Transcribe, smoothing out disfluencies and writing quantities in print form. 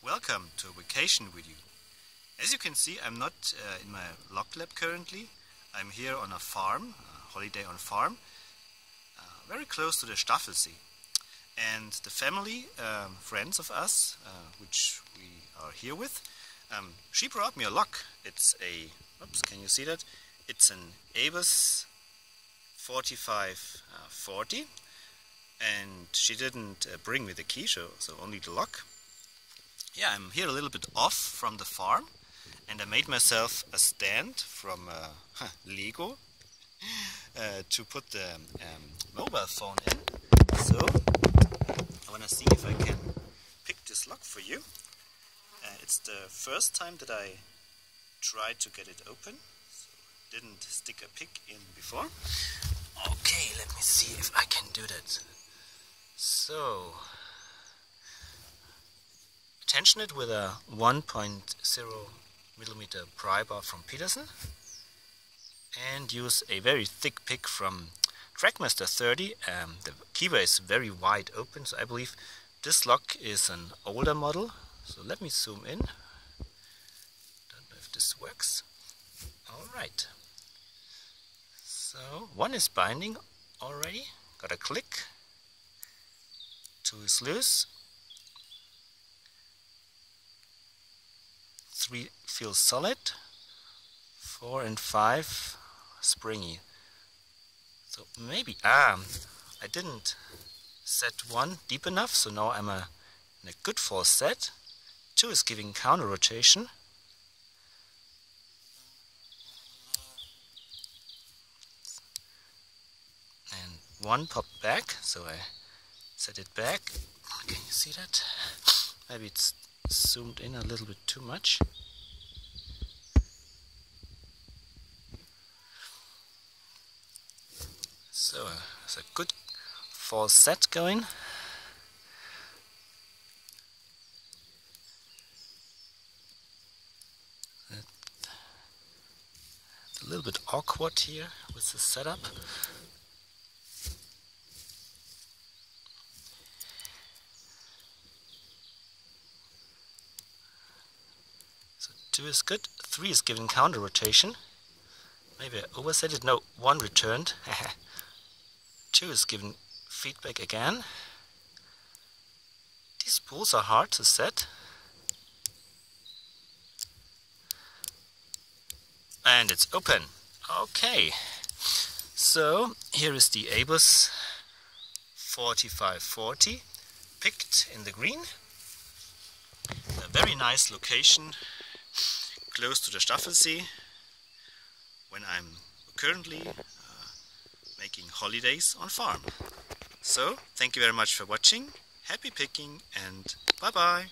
Welcome to a vacation with you. As you can see, I'm not in my lock lab currently. I'm here on a farm, a holiday on farm, very close to the Staffelsee. And the family, friends of us, which we are here with, she brought me a lock. It's a, oops, can you see that? It's an Abus 4540, and she didn't bring me the key, so only the lock. Yeah, I'm here a little bit off from the farm, and I made myself a stand from Lego to put the mobile phone in. So I want to see if I can pick this lock for you. It's the first time that I tried to get it open, so didn't stick a pick in before. Okay, let me see if I can do that. So tension it with a 1.0mm pry bar from Peterson and use a very thick pick from Trackmaster 30. The keyway is very wide open, so I believe this lock is an older model. So let me zoom in. Don't know if this works. Alright. So one is binding already. Got a click. 2 is loose. 3 feels solid. 4 and 5 springy. So maybe I didn't set 1 deep enough, so now I'm in a good false set. 2 is giving counter rotation. And 1 popped back, so I set it back. Can you see that? Maybe it's zoomed in a little bit too much. So it's a good false set going. It's a little bit awkward here with the setup. So 2 is good, 3 is giving counter rotation. Maybe I overset it. No, 1 returned. 2 is giving feedback again. These spools are hard to set. And it's open. Okay. So here is the Abus 4540 picked in the green. A very nice location close to the Staffelsee when I'm currently making holidays on farm. So thank you very much for watching, happy picking, and bye bye!